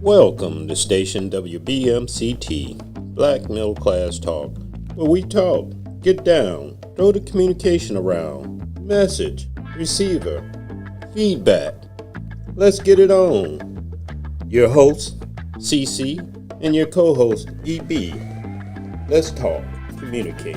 Welcome to Station WBMCT, Black Middle Class Talk, where we talk, get down, throw the communication around, message, receiver, feedback. Let's get it on. Your host, CC, and your co-host, EB. Let's talk, communicate.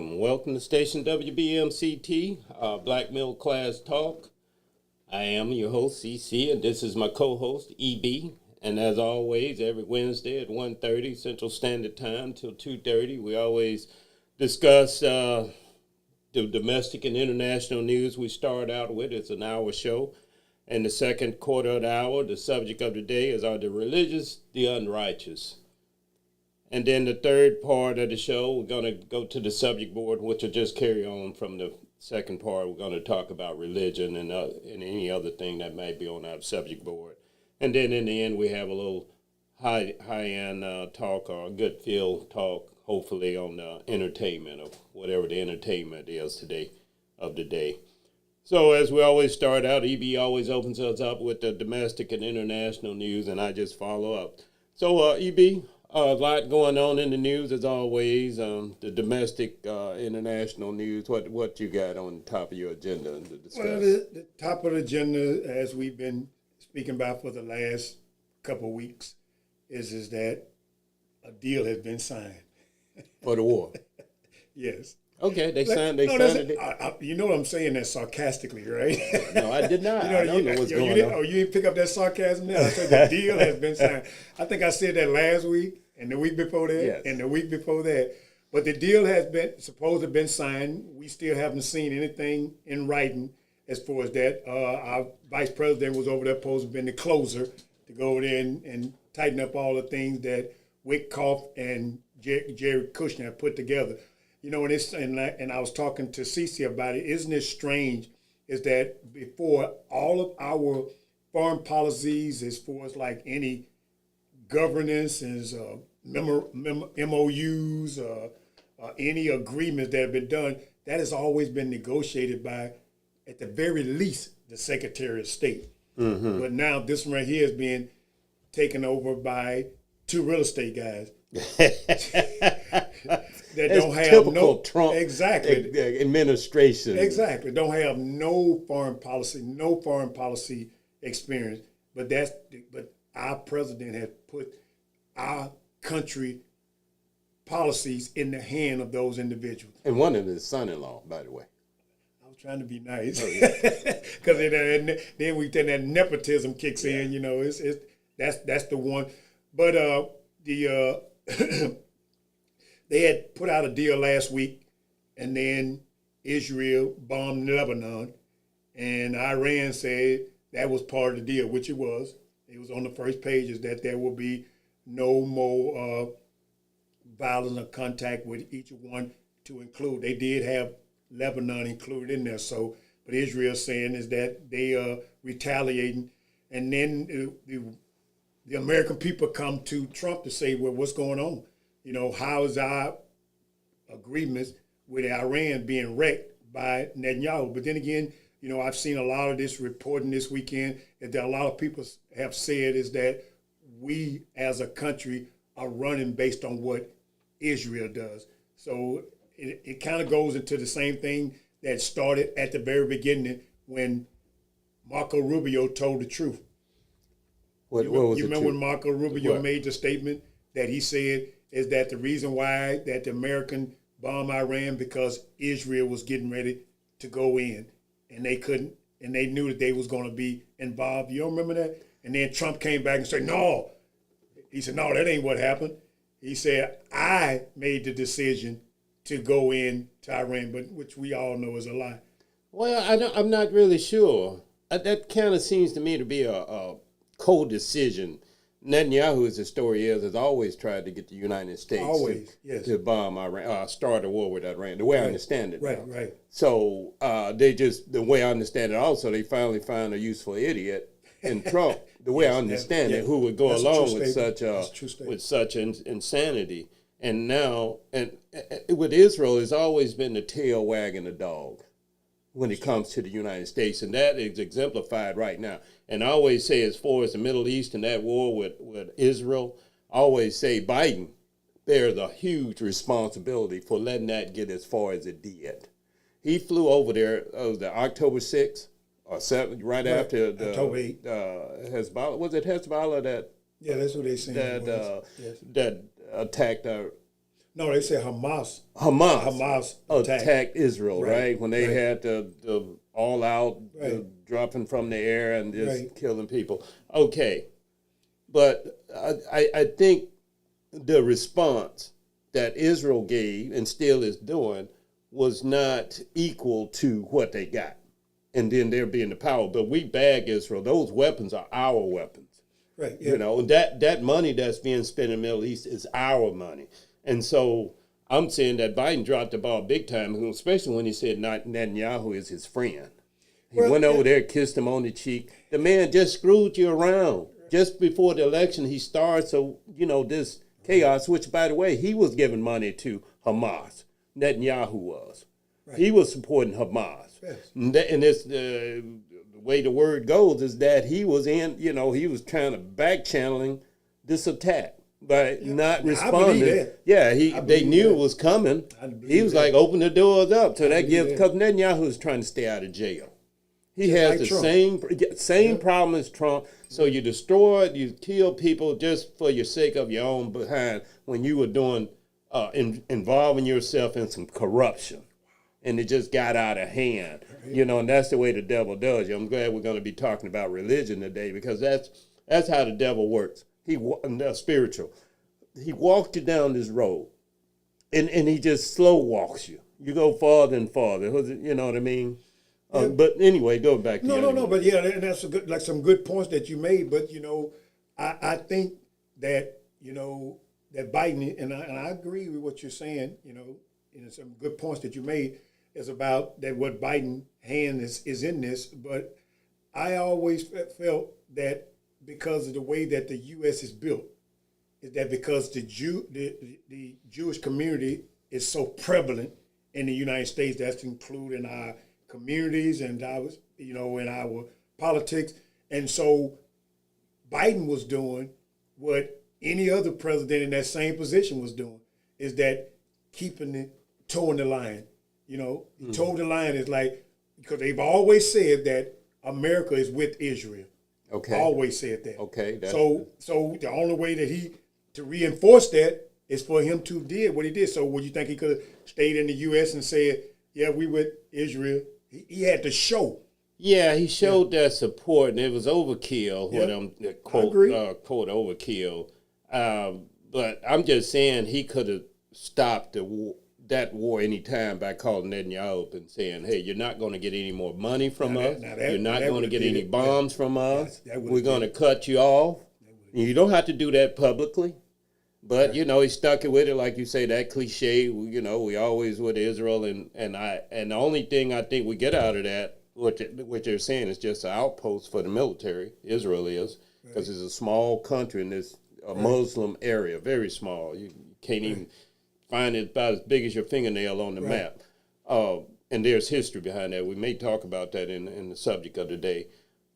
Welcome to Station WBMCT, Black Middle Class Talk. I am your host, CC, and this is my co-host, EB. And as always, every Wednesday at 1:30 Central Standard Time till 2:30, we always discuss the domestic and international news we start out with. It's an hour show. And the second quarter of the hour, the subject of the day is Are the Religious the Unrighteous? And then the third part of the show, we're going to go to the subject board, which will just carry on from the second part. We're going to talk about religion and any other thing that might be on our subject board. And then in the end, we have a little high-end talk or a good feel talk, hopefully on entertainment or whatever the entertainment is today of the day. So as we always start out, EB always opens us up with the domestic and international news, and I just follow up. So EB, a lot going on in the news as always. The domestic, international news. What you got on top of your agenda to discuss? Well, the top of the agenda, as we've been speaking about for the last couple of weeks, is that a deal has been signed For the war. Yes. Okay, they signed it. You know what I'm saying that sarcastically, right? No, I did not. I don't know what's going on. Oh, you didn't pick up that sarcasm there? I said the deal has been signed. I think I said that last week and the week before that Yes. and the week before that. But the deal has been supposed to have been signed. We still haven't seen anything in writing as far as that. Our vice president was over there supposed to have been the closer to go over there and tighten up all the things that Wickoff and Jerry Kushner have put together. You know, and I was talking to Cece about it. Isn't it strange is that before all of our foreign policies, as far as like any governance and MOUs, any agreements that have been done, that has always been negotiated by, at the very least, the Secretary of State. Mm-hmm. But now this one right here is being taken over by two real estate guys. That It's don't have typical no Trump administration. Exactly. Don't have no foreign policy experience. But our president has put our country policies in the hand of those individuals. And one of them is son-in-law, by the way. I was trying to be nice, because then that nepotism kicks in. You know, that's the one. But they had put out a deal last week, and then Israel bombed Lebanon, and Iran said that was part of the deal, which it was. It was on the first pages that there will be no more violence or contact with each one to include. They did have Lebanon included in there, but Israel saying is that they are retaliating, and then the American people come to Trump to say, well, what's going on? You know, how is our agreements with Iran being wrecked by Netanyahu? But then again, you know, I've seen a lot of this reporting this weekend that a lot of people have said is that we as a country are running based on what Israel does. So it kind of goes into the same thing that started at the very beginning when Marco Rubio told the truth. What was you the remember truth? when Marco Rubio What? made the statement that he said is that the reason why that the American bombed Iran because Israel was getting ready to go in and they couldn't, and they knew that they was going to be involved. You don't remember that? And then Trump came back and said, no. He said, no, that ain't what happened. He said, I made the decision to go in to Iran, but which we all know is a lie. Well, I'm not really sure. That kind of seems to me to be a co-decision. Netanyahu, as the story is, has always tried to get the United States to bomb Iran, start a war with Iran, the way I understand it. Right. So the way I understand it also, they finally found a useful idiot in Trump, the way I understand it, who would go along with such insanity. And now, and with Israel, it's always been the tail wagging the dog when it comes to the United States, and that is exemplified right now. And I always say, as far as the Middle East and that war with Israel, I always say Biden bears a huge responsibility for letting that get as far as it did. He flew over there, October 6th or 7th, right after the October 8th. Hezbollah. Was it Hezbollah that? Yeah, that's what they said. That attacked No, they said Hamas attacked Israel, right? When they had the all out dropping from the air and just killing people. Okay. But I think the response that Israel gave and still is doing was not equal to what they got. And then they're being the power. But we bag Israel. Those weapons are our weapons. Right. Yeah. You know, that money that's being spent in the Middle East is our money. And so I'm saying that Biden dropped the ball big time, especially when he said Netanyahu is his friend. He went over there, kissed him on the cheek. The man just screwed you around. Just before the election, he started, this chaos, which, by the way, he was giving money to Hamas. Netanyahu was. Right. He was supporting Hamas. Yes. And it's the way the word goes is that he was he was trying to back channeling this attack. But not responding. They knew it was coming. He was like, open the doors up. So that gives, because Netanyahu is trying to stay out of jail. He has the same problem as Trump. So you destroy, you kill people just for your sake of your own behind when you were doing, involving yourself in some corruption. And it just got out of hand. And that's the way the devil does you. I'm glad we're going to be talking about religion today, because that's how the devil works. Spiritual. He walked you down this road, and he just slow walks you. You go farther and farther. You know what I mean? But anyway, go back to no. But yeah, and that's some good points that you made. But I think that that Biden and I agree with what you're saying. And some good points that you made is about that what Biden hand is in this. But I always felt that, because of the way that the U.S. is built, is that because the Jewish community is so prevalent in the United States, that's included in our communities and in our politics, and so Biden was doing what any other president in that same position was doing, is that towing the line. Towing the line is like, because they've always said that America is with Israel. Okay. Always said that. Okay. So the only way that to reinforce that is for him to did what he did. So would you think he could have stayed in the U.S. and said, yeah, we with Israel? He had to show. Yeah, he showed that support, and it was overkill. Quote overkill. But I'm just saying he could have stopped that war anytime by calling Netanyahu up and saying, hey, you're not going to get any more money from us. You're not going to get any bombs from us. We're going to cut you off. You don't have to do that publicly. But, he stuck it with it, like you say, that cliche, we always with Israel. And the only thing I think we get out of that, what they're saying, is just an outpost for the military. Israel is, because it's a small country in this Muslim area, very small. You can't even find it about as big as your fingernail on the map. And there's history behind that. We may talk about that in the subject of the day.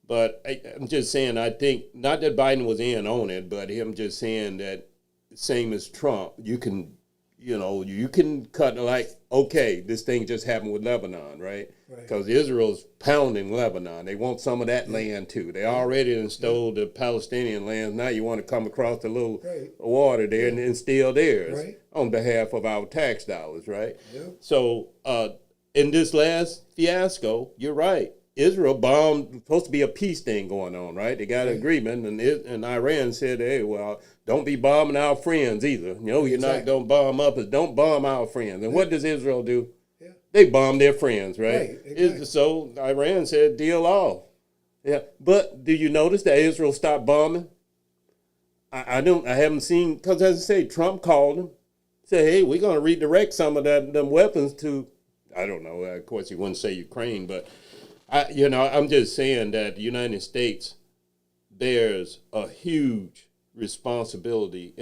But I'm just saying, I think, not that Biden was in on it, but him just saying that, same as Trump, you can cut, like, okay, this thing just happened with Lebanon, right? Because Israel's pounding Lebanon. They want some of that land, too. They already installed the Palestinian lands. Now you want to come across the little water there and steal theirs on behalf of our tax dollars, right? So in this last fiasco, you're right. Israel bombed, supposed to be a peace thing going on, right? They got an agreement, and Iran said, hey, well, don't be bombing our friends either. You know, you're not going to bomb up, but don't bomb our friends. And what does Israel do? Yeah. They bomb their friends, right? Exactly. So Iran said, deal off. Yeah, but do you notice that Israel stopped bombing? I haven't seen, because as I say, Trump called them, said, hey, we're going to redirect some of them weapons to, I don't know, of course he wouldn't say Ukraine, but I'm just saying that the United States, there's a huge responsibility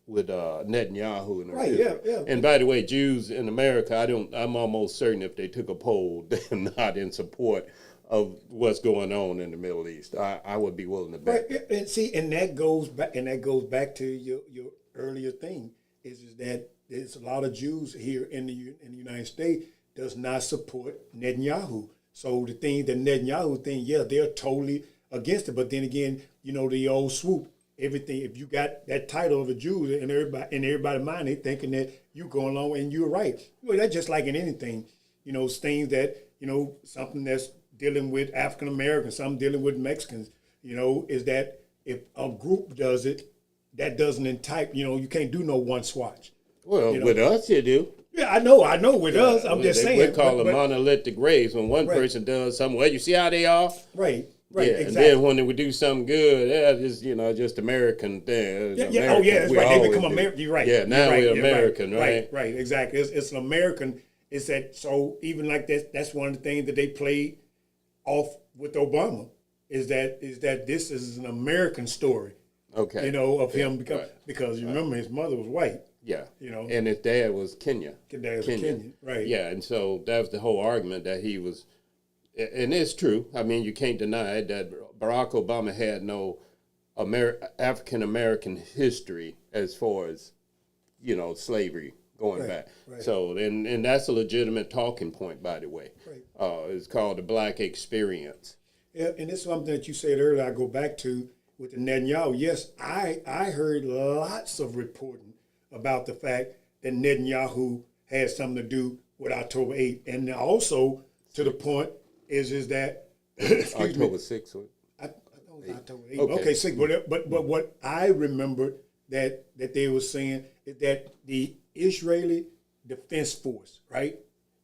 with Netanyahu and Israel. Yeah. And by the way, Jews in America, I'm almost certain if they took a poll, they're not in support of what's going on in the Middle East. I would be willing to bet. Right. And see, and that goes back to your earlier thing, is that there's a lot of Jews here in the United States does not support Netanyahu. So the Netanyahu thing, yeah, they're totally against it. But then again, the old swoop, everything. If you got that title of a Jew and everybody's mind, they thinking that you go along and you're right. Well, that's just like in anything, things that something that's dealing with African Americans, something dealing with Mexicans. Is that if a group does it, that doesn't entice. You can't do no one swatch. Well, with us, you do. Yeah, I know with us. I'm just saying. We call them monolithic graves when one person does something. Well, you see how they are? Right, yeah, exactly. And then when they would do something good, just American thing. Yeah. That's right. They become American. You're right. Yeah, now we're American, right? Right, exactly. It's an American. It's that, so even like that's one of the things that they played off with Obama, is that this is an American story. Okay. Of him because you remember his mother was white. Yeah. And his dad was Kenya. His dad was Kenyan, right. Yeah, and so that was the whole argument that he was, and it's true. I mean, you can't deny it, that Barack Obama had no African-American history as far as, slavery going back. Right. So, and that's a legitimate talking point, by the way. Right. It's called the Black Experience. Yeah, and it's something that you said earlier, I go back to with the Netanyahu. Yes, I heard lots of reporting about the fact that Netanyahu had something to do with October 8th. And also to the point is that October 6th. I thought it was October 8th. Okay, 6th. But what I remember that they were saying is that the Israeli Defense Force, right?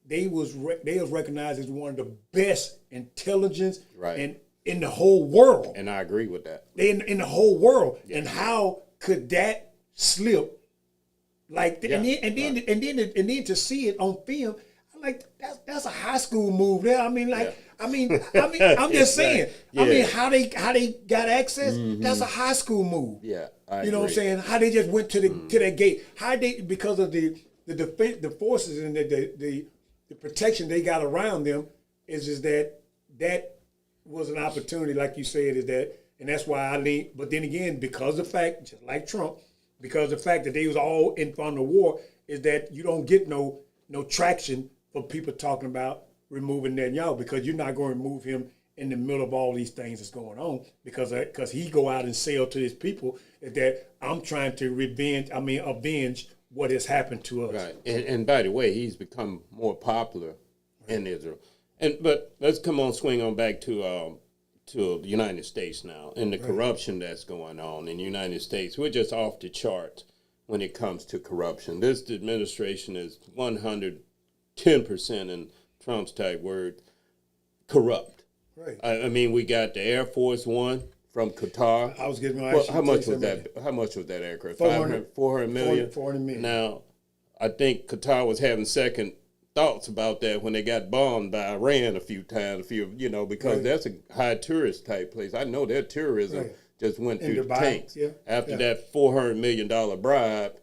They was recognized as one of the best intelligence and in the whole world. And I agree with that. In the whole world. Yeah. And how could that slip? Like, and then to see it on film, I'm like, that's a high school move there. I mean, I'm just saying. Yeah. I mean, how they got access? Mm-hmm. That's a high school move. Yeah, you know what I'm saying? How they just went to that gate? How they, because of the defense, the forces and the protection they got around them, is that was an opportunity, like you said, and that's why I lean. But then again, because of the fact, just like Trump, because the fact that they was all in front of the war, is that you don't get no traction for people talking about removing Netanyahu, because you're not going to remove him in the middle of all these things that's going on, because he go out and sell to his people that I'm trying to avenge what has happened to us. Right, and by the way, he's become more popular in Israel. But let's swing on back to the United States now, and the corruption that's going on in the United States. We're just off the charts when it comes to corruption. This administration is 110%, in Trump's type word, corrupt. Right. I mean, we got the Air Force One from Qatar. I was getting my how much was that? How much was that aircraft? 400 million. 400 million. Now, I think Qatar was having second thoughts about that when they got bombed by Iran a few times, because that's a high tourist type place. I know their tourism just went through the tanks. Yeah. After that $400 million bribe,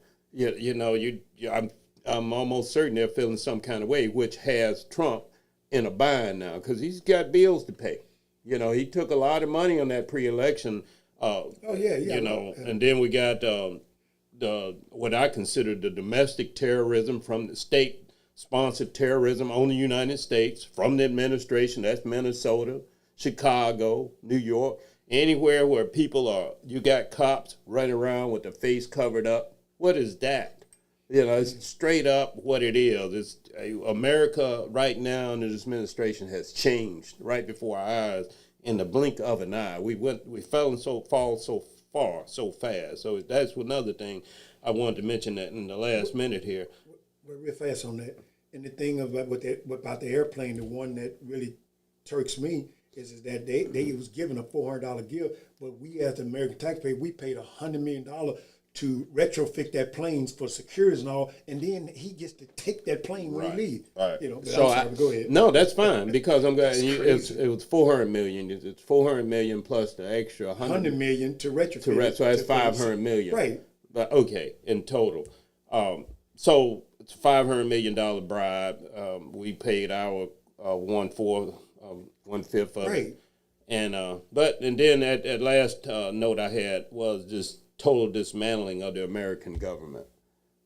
I'm almost certain they're feeling some kind of way, which has Trump in a bind now, because he's got bills to pay. He took a lot of money on that pre-election. And then we got what I consider the domestic terrorism from the state-sponsored terrorism on the United States from the administration. That's Minnesota, Chicago, New York, anywhere where people you got cops running around with their face covered up. What is that? You know, it's straight up what it is. America right now in this administration has changed right before our eyes in the blink of an eye. We fall so far so fast. So that's another thing I wanted to mention that in the last minute here. Well, real fast on that. And the thing about the airplane, the one that really turks me is that they was given a $400 gift, but we as the American taxpayer, we paid $100 million to retrofit that plane for security and all, and then he gets to take that plane when he leaves. Right. You know, So go ahead. No, that's fine because I'm going. It was $400 million. It's $400 million plus the extra $100 million to retrofit. So that's $500 million. Right. But okay, in total. So it's $500 million bribe. We paid our 1/4, 1/5 of it. And then that last note I had was this total dismantling of the American government.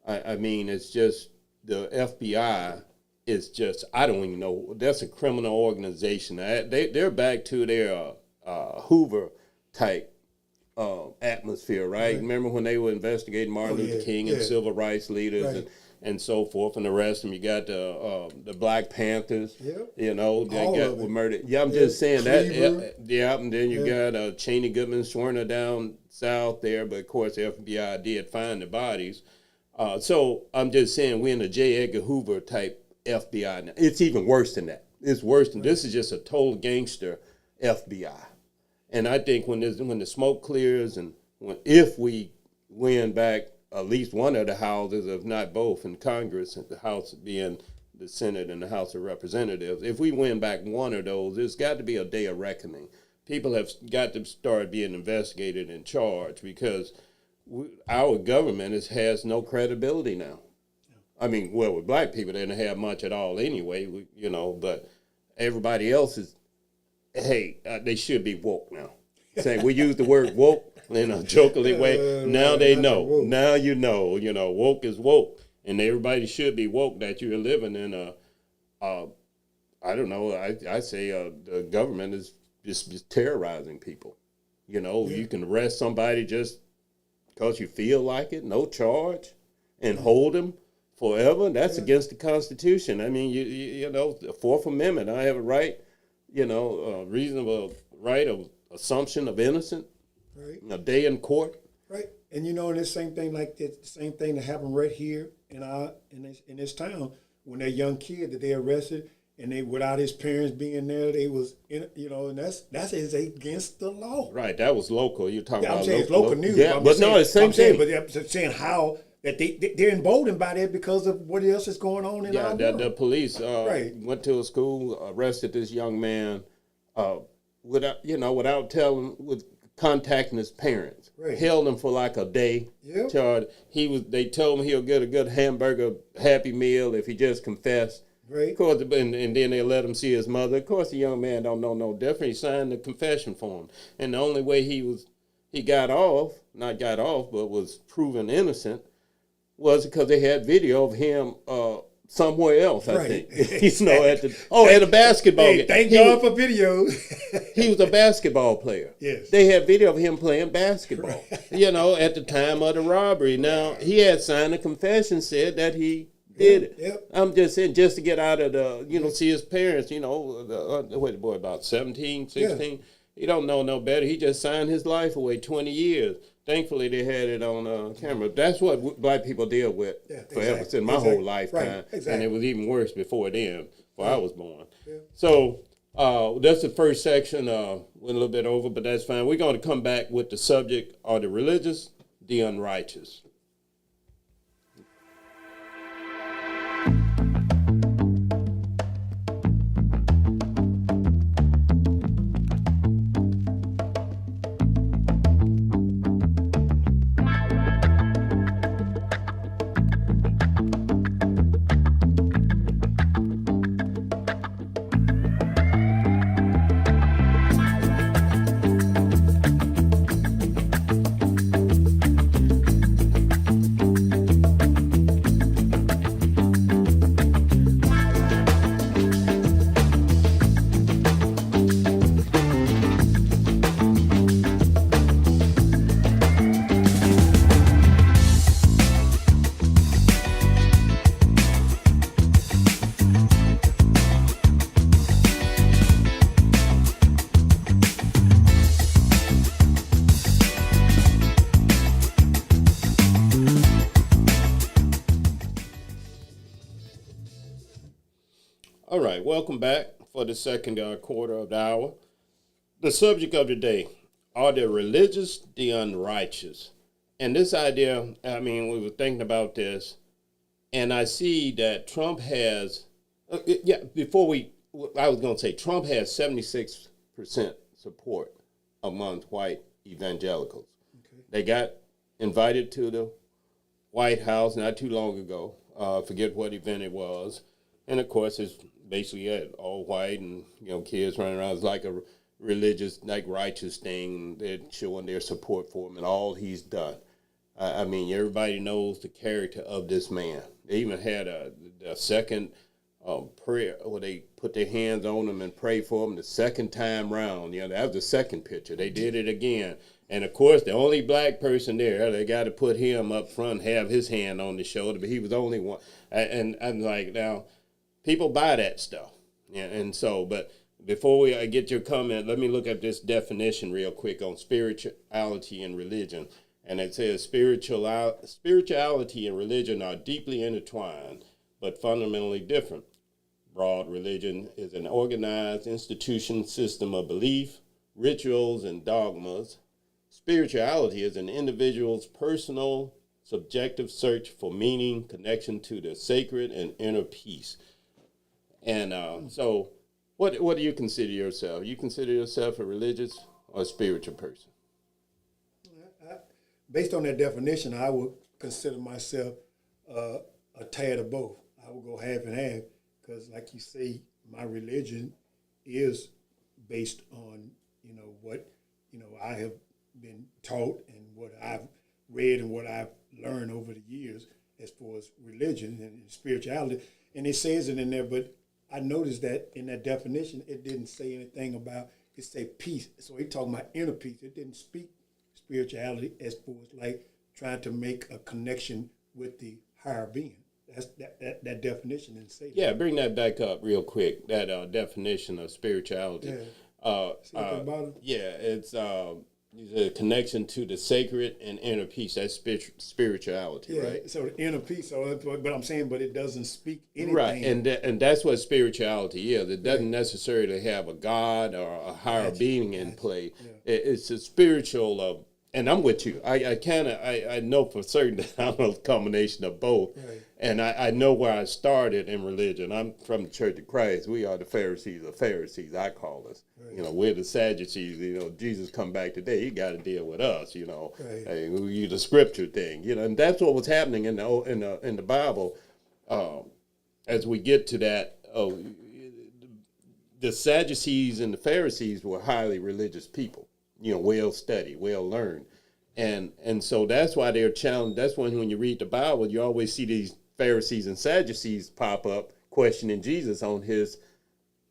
I mean, it's just the FBI is just, I don't even know, that's a criminal organization. They're back to their Hoover type atmosphere, right? Remember when they were investigating Martin Luther King and civil rights leaders and so forth, and the rest of them. You got the Black Panthers, you know, they were murdered. Yeah, I'm just saying that. And then you got Cheney Goodman Schwerner down south there, but of course the FBI did find the bodies. So I'm just saying we're in a J. Edgar Hoover type FBI now. It's even worse than that. It's worse than this is just a total gangster FBI. And I think when the smoke clears and if we win back at least one of the houses, if not both, in Congress, the House being the Senate and the House of Representatives, if we win back one of those, there's got to be a day of reckoning. People have got to start being investigated and charged because our government has no credibility now. I mean, well, with black people, they don't have much at all anyway, but everybody else is, they should be woke now. Saying we use the word woke in a jokingly way. Now they know. Now you know, woke is woke. And everybody should be woke that you're living in I don't know, I say the government is just terrorizing people. You can arrest somebody just because you feel like it, no charge, and hold them forever. That's against the Constitution. I mean, the Fourth Amendment, I have a right, reasonable right of assumption of innocence, a day in court. Right. And and the same thing the same thing that happened right here in this town when that young kid that they arrested and they without his parents being there, they was and that's against the law. Right. That was local. You're talking about I'm saying it's local news. Yeah, but no, it's the same thing. But I'm saying how that they're emboldened by that because of what else is going on in our world. The police went to a school, arrested this young man without contacting his parents. Right. Held him for like a day. Yep. They told him he'll get a good hamburger Happy Meal if he just confessed. Right. Of course, and then they let him see his mother. Of course, the young man don't know no different. He signed the confession form, and the only way he got off, but was proven innocent, was because they had video of him somewhere else. I think at a basketball game. Thank God for video. He was a basketball player. Yes, they had video of him playing basketball. Right. At the time of the robbery. Now he had signed a confession, said that he did it. Yep. I'm just saying, just to get out of the, see his parents, the boy about 17, 16. Yeah. He don't know no better. He just signed his life away 20 years. Thankfully, they had it on camera. That's what black people deal with forever since my whole lifetime. Right. And it was even worse before then, before I was born. Yeah. So that's the first section. Went a little bit over, but that's fine. We're going to come back with the subject, are the religious, the unrighteous. All right, welcome back for the second quarter of the hour. The subject of the day, are the religious the unrighteous? And this idea, I mean, we were thinking about this, and I see that Trump has, I was going to say Trump has 76% support among white evangelicals. Okay. They got invited to the White House not too long ago. Forget what event it was. And of course, it's basically all white and kids running around. It's like a religious, like righteous thing. They're showing their support for him and all he's done. I mean, everybody knows the character of this man. They even had a second prayer where they put their hands on him and pray for him the second time round. That was the second picture. They did it again. And of course, the only black person there, they got to put him up front, have his hand on the shoulder, but he was the only one. And I'm like, now, people buy that stuff. Yeah, and so, but before we get your comment, let me look at this definition real quick on spirituality and religion. And it says spirituality and religion are deeply intertwined, but fundamentally different. Broad religion is an organized institution system of belief, rituals, and dogmas. Spirituality is an individual's personal, subjective search for meaning, connection to the sacred, and inner peace. And so what do you consider yourself? You consider yourself a religious or a spiritual person? Based on that definition, I would consider myself a tad of both. I would go half and half because, like you say, my religion is based on what I have been taught and what I've read and what I've learned over the years as far as religion and spirituality. And it says it in there, but I noticed that in that definition, it didn't say anything about, it said peace. So he talking about inner peace. It didn't speak spirituality as far as like trying to make a connection with the higher being. That's that definition didn't say that. Yeah, bring that back up real quick, that definition of spirituality. Yeah. See at the bottom? Yeah, it's a connection to the sacred and inner peace. That's spirituality, right? So the inner peace. So, but I'm saying, but it doesn't speak anything. Right, and that's what spirituality is. It doesn't necessarily have a God or a higher being in play. Yeah. It's a spiritual. And I'm with you. I know for certain that I'm a combination of both. Right. And I know where I started in religion. I'm from the Church of Christ. We are the Pharisees of Pharisees, I call us. Right. We're the Sadducees. Jesus come back today. He got to deal with us. Right. We the scripture thing. And that's what was happening in the Bible. As we get to that, the Sadducees and the Pharisees were highly religious people. Well studied, well learned. And so that's why they're challenged. That's when you read the Bible, you always see these Pharisees and Sadducees pop up questioning Jesus on his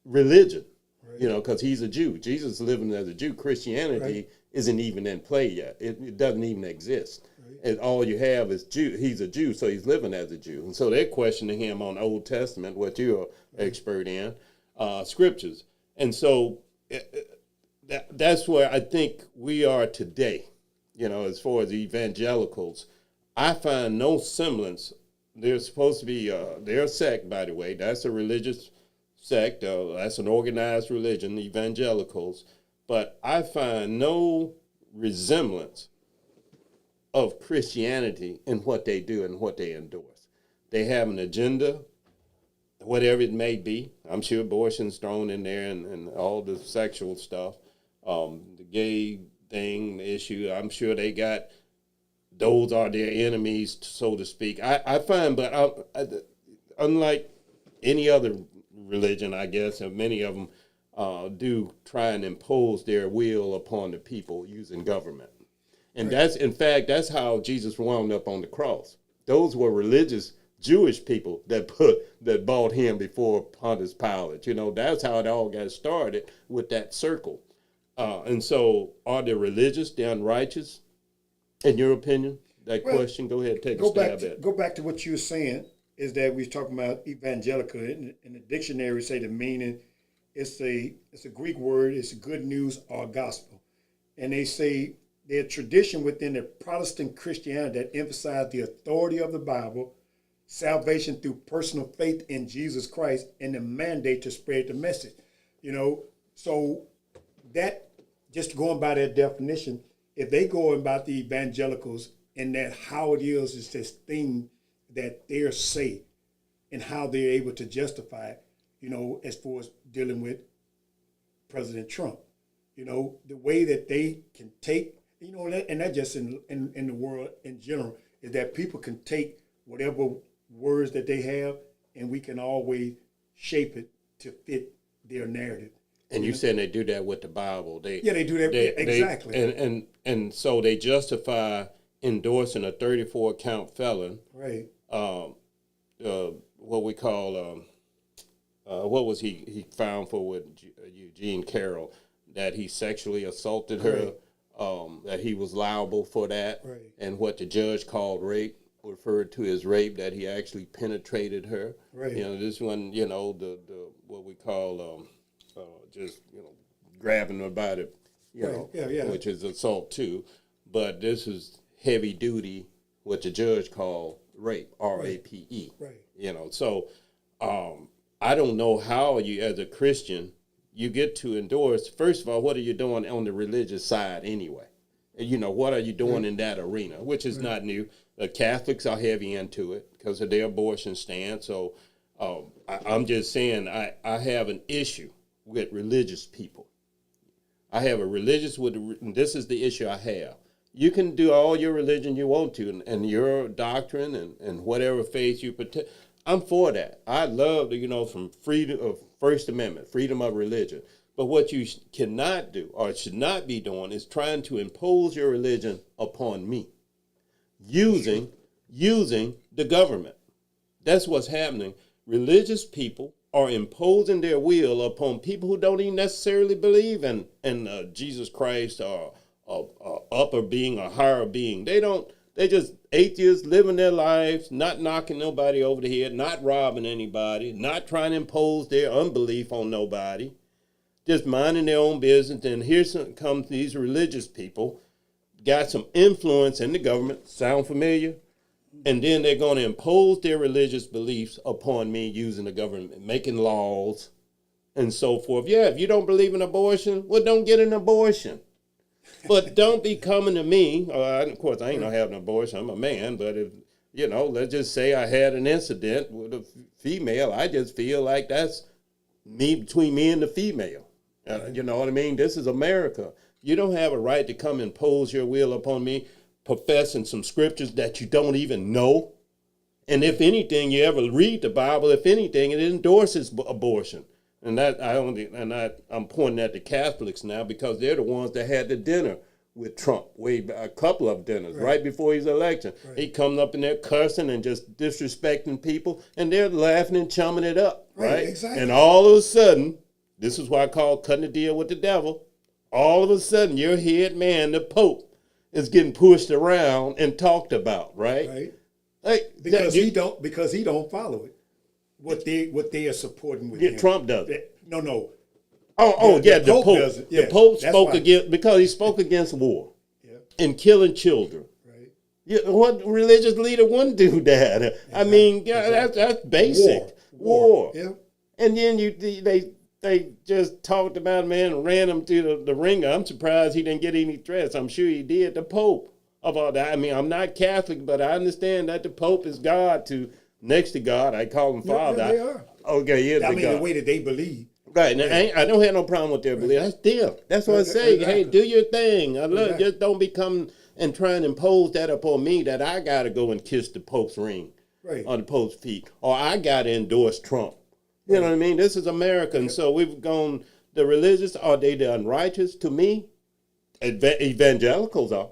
religion, right. Because he's a Jew. Jesus is living as a Jew. Christianity isn't even in play yet. It doesn't even exist. Right. And all you have is Jew. He's a Jew, so he's living as a Jew. And so they're questioning him on the Old Testament, what you're expert in, scriptures. And so that's where I think we are today, as far as evangelicals. I find no semblance. They're supposed to be, they're a sect, by the way. That's a religious sect. That's an organized religion, evangelicals. But I find no resemblance of Christianity in what they do and what they endorse. They have an agenda, whatever it may be. I'm sure abortion's thrown in there and all the sexual stuff. The gay thing, the issue, I'm sure they got, those are their enemies, so to speak. I find, but unlike any other religion, I guess, and many of them do try and impose their will upon the people using government. And that's how Jesus wound up on the cross. Those were religious Jewish people that bought him before Pontius Pilate. That's how it all got started with that circle. And so, are the religious, the unrighteous, in your opinion? That question, go ahead, take a stab at it. Go back to what you were saying, is that we was talking about evangelical. In the dictionary, say the meaning, it's a Greek word, it's good news or gospel. And they say their tradition within the Protestant Christianity that emphasized the authority of the Bible, salvation through personal faith in Jesus Christ and the mandate to spread the message. So that, just going by that definition, if they go about the evangelicals and that how it is this thing that they're say and how they're able to justify it, as far as dealing with President Trump, the way that they can take, and that just in the world in general, is that people can take whatever words that they have and we can always shape it to fit their narrative. And you saying they do that with the Bible? They do that exactly. And so they justify endorsing a 34 count felon, right? What we call what was he found for with Eugene Carroll, that he sexually assaulted her, that he was liable for that, right. And what the judge called rape, referred to as rape, that he actually penetrated her. Right. This one, the what we call just grabbing her by the, which is assault too, but this is heavy duty, what the judge called rape, R-A-P-E. Right. So I don't know how you, as a Christian, you get to endorse. First of all, what are you doing on the religious side anyway? What are you doing in that arena, which is not new. The Catholics are heavy into it because of their abortion stance. So I'm just saying I have an issue with religious people. I have a religious and this is the issue I have. You can do all your religion you want to and your doctrine and whatever faith you protect. I'm for that. I love from freedom of First Amendment, freedom of religion. But what you cannot do or should not be doing is trying to impose your religion upon me using the government. That's what's happening. Religious people are imposing their will upon people who don't even necessarily believe in Jesus Christ or upper being or higher being. They just atheists living their lives, not knocking nobody over the head, not robbing anybody, not trying to impose their unbelief on nobody, just minding their own business. And here comes these religious people, got some influence in the government, sound familiar? And then they're going to impose their religious beliefs upon me using the government, making laws and so forth. Yeah, if you don't believe in abortion, well, don't get an abortion. But don't be coming to me. Of course, I ain't gonna have an abortion. I'm a man. But if, let's just say I had an incident with a female, I just feel like that's between me and the female. You know what I mean? This is America. You don't have a right to come impose your will upon me, professing some scriptures that you don't even know. And if anything, you ever read the Bible, if anything, it endorses abortion. And I'm pointing at the Catholics now because they're the ones that had the dinner with Trump, a couple of dinners right before his election. Right. He comes up in there cursing and just disrespecting people, and they're laughing and chumming it up, right? Exactly. And all of a sudden, this is why I call cutting a deal with the devil. All of a sudden, your head man, the Pope, is getting pushed around and talked about, right? Right. Like, because he don't follow it. What they are supporting with him. Trump does it. No. The Pope doesn't. Yeah, the Pope spoke against, because he spoke against war and killing children. Right. Yeah, what religious leader wouldn't do that? Exactly. I mean, that's basic. War. Yeah. And then they just talked about, man, and ran him through the ringer. I'm surprised he didn't get any threats. I'm sure he did. The Pope of all that. I mean, I'm not Catholic, but I understand that the Pope is God next to God. I call him Father. Yeah, they are. Okay, yes, I mean, God. The way that they believe. Right. Now, I don't have no problem with their belief. That's them. That's what I say. Exactly. Hey, do your thing. I love Just don't become and try and impose that upon me that I got to go and kiss the Pope's ring on the Pope's feet, or I got to endorse Trump. You know what I mean? This is America. And so we've gone, the religious, are they the unrighteous? To me, evangelicals are.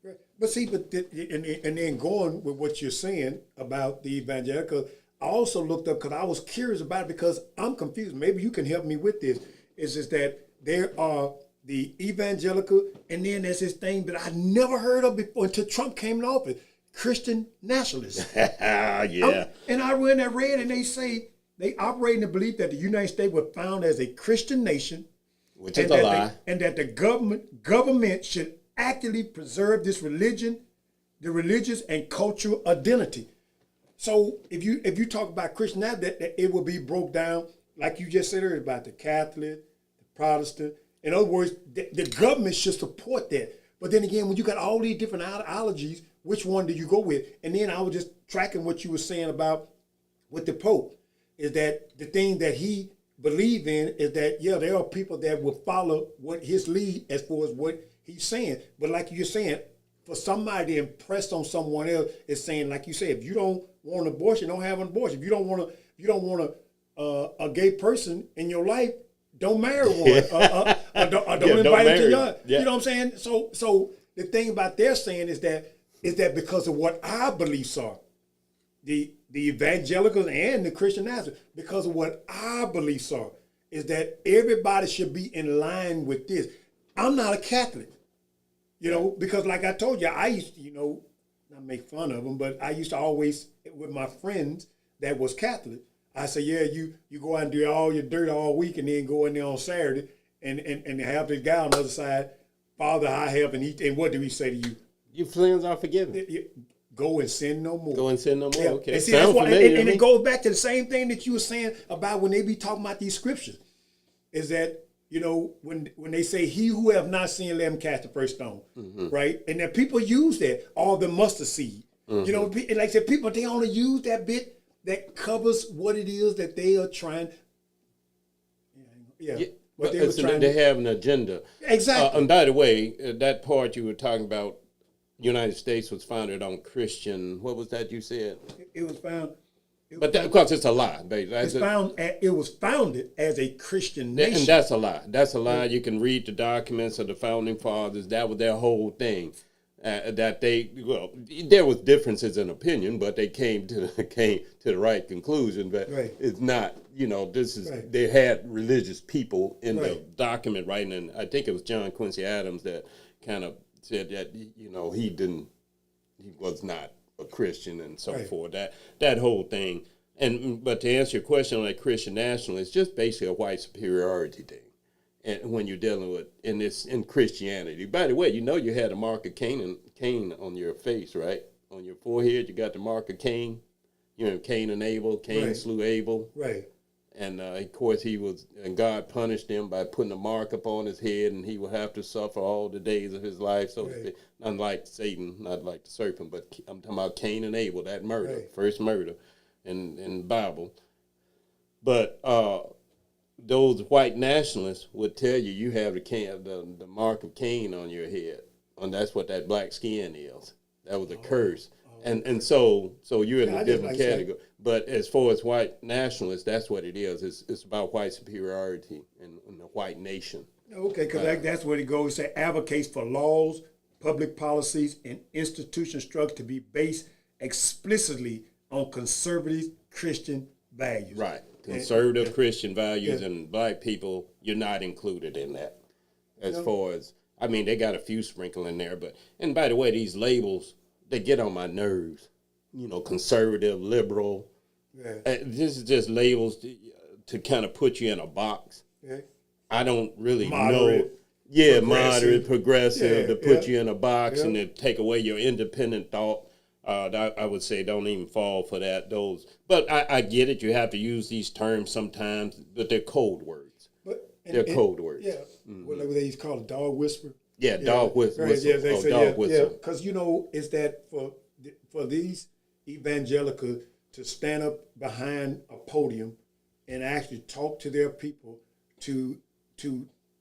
Right. But see, and then going with what you're saying about the evangelical, I also looked up because I was curious about it because I'm confused. Maybe you can help me with this. Is just that there are the evangelical, and then there's this thing that I never heard of before until Trump came in office, Christian nationalists. Yeah. And I read, and they say they operate in the belief that the United States was founded as a Christian nation, which is a lie, and that the government should actively preserve this religion, the religious and cultural identity. So if you talk about Christianity, that it will be broke down like you just said earlier about the Catholic, the Protestant. In other words, the government should support that. But then again, when you got all these different ideologies, which one do you go with? And then I was just tracking what you were saying about with the Pope, is that the thing that he believed in is that, yeah, there are people that will follow what his lead as far as what he's saying. But like you're saying, for somebody to impress on someone else is saying, like you said, if you don't want an abortion, don't have an abortion. If you don't want a gay person in your life, don't marry one. Don't invite him to your. You know what I'm saying? So the thing about their saying is that because of what our beliefs are, the evangelicals and the Christian answer, because of what our beliefs are, is that everybody should be in line with this. I'm not a Catholic, because like I told you, I used to, not make fun of them, but I used to always, with my friends that was Catholic, I say, yeah, you go out and do all your dirt all week and then go in there on Saturday and have this guy on the other side, Father, I have and eat. And what do he say to you? Your sins are forgiven. Go and sin no more. Go and sin no more. Yeah. Okay. And see, that's why, and it goes back to the same thing that you were saying about when they be talking about these scriptures, is that, when they say, he who have not sinned, let him cast the first stone, right? And then people use that, all the mustard seed. Like I said, people, they only use that bit that covers what it is that they are trying. Yeah. But they have an agenda. Exactly. And by the way, that part you were talking about, United States was founded on Christian. What was that you said? It was found. But of course, it's a lie. It was founded as a Christian nation. And that's a lie. That's a lie. You can read the documents of the founding fathers. That was their whole thing. There was differences in opinion, but they came to the right conclusion. But it's not, this is they had religious people in the document writing, and I think it was John Quincy Adams that kind of said that he was not a Christian and so forth. That whole thing, but to answer your question on that Christian nationalism, it's just basically a white superiority thing. And when you're dealing with in Christianity, by the way, you had a mark of Cain on your face, right? On your forehead, you got the mark of Cain. Cain and Abel. Cain slew Abel. Right. And of course, and God punished him by putting a mark upon his head, and he will have to suffer all the days of his life. So, unlike Satan, not like the serpent, but I'm talking about Cain and Abel, that murder, first murder in the Bible. But those white nationalists would tell you have the mark of Cain on your head, and that's what that black skin is. That was a curse. And so you're in a different category. But as far as white nationalists, that's what it is. It's about white superiority and the white nation. Okay, because that's where it goes. It advocates for laws, public policies, and institutional structure to be based explicitly on conservative Christian values. Right. Conservative Christian values, and black people, you're not included in that. As far as, they got a few sprinkle in there. And by the way, these labels, they get on my nerves. Conservative, liberal. This is just labels to kind of put you in a box. I don't really know. Yeah, moderate, progressive, to put you in a box and to take away your independent thought. I would say don't even fall for that. But I get it. You have to use these terms sometimes, but they're code words. They're code words. Yeah. What they used to call a dog whisper. Yeah, dog whistle. Dog whistle. Yeah, because it's that for these evangelicals to stand up behind a podium and actually talk to their people to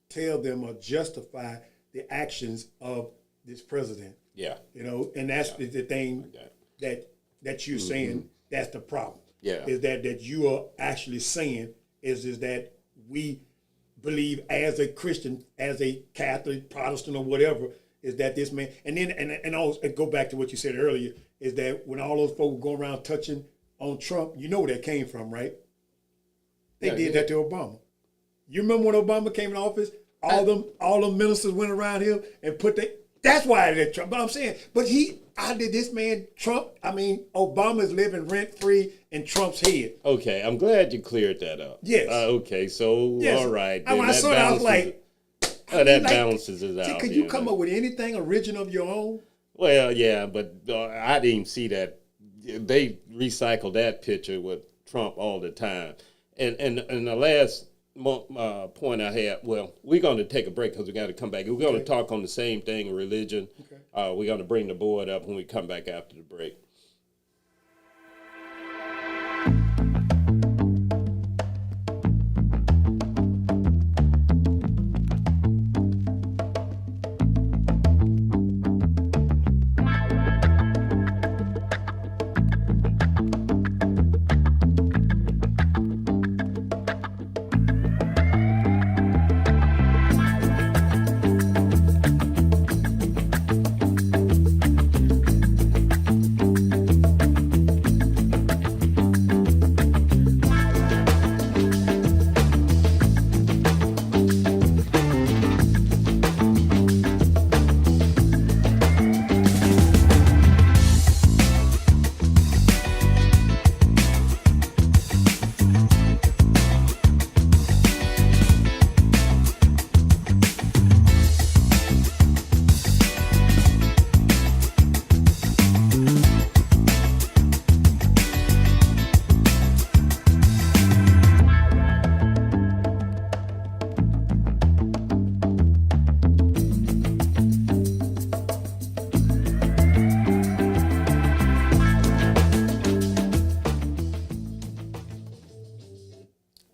tell them or justify the actions of this president. Yeah. And that's the thing that you're saying, that's the problem. Yeah. Is that you are actually saying is that we believe as a Christian, as a Catholic, Protestant, or whatever, is that this man, and then and also go back to what you said earlier, is that when all those folks go around touching on Trump, you know where that came from, right? They did that to Obama. You remember when Obama came in office? All them ministers went around him and that's why I did Trump. But I'm saying, this man, Trump, Obama's living rent-free in Trump's head. Okay, I'm glad you cleared that up. Yes. Okay, so, all right. When I saw it, I was like... balances it out. Could you come up with anything original of your own? Well, yeah, but I didn't see that. they recycle that picture with Trump all the time. And the last point I had, well, we're going to take a break because we got to come back. We're going to talk on the same thing, religion. Okay. We're going to bring the board up when we come back after the break.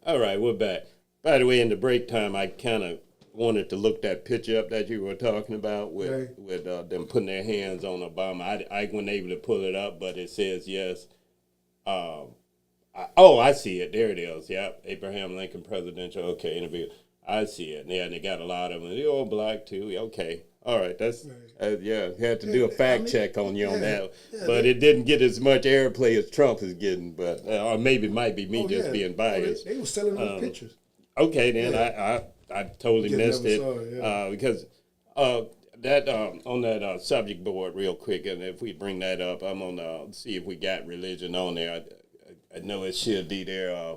All right, we're back. By the way, in the break time, I kind of wanted to look that picture up that you were talking about with them putting their hands on Obama. I wasn't able to pull it up, but it says yes. I see it. There it is. Yep, Abraham Lincoln presidential. Okay, interview. I see it. Yeah, and they got a lot of them. They're all black too. Okay. All right, that's had to do a fact check on you on that, but it didn't get as much airplay as Trump is getting, but or maybe it might be me just being biased. They were selling those pictures. Okay, then I totally missed it because that on that subject board real quick, and if we bring that up, I'm gonna see if we got religion on there. I know it should be there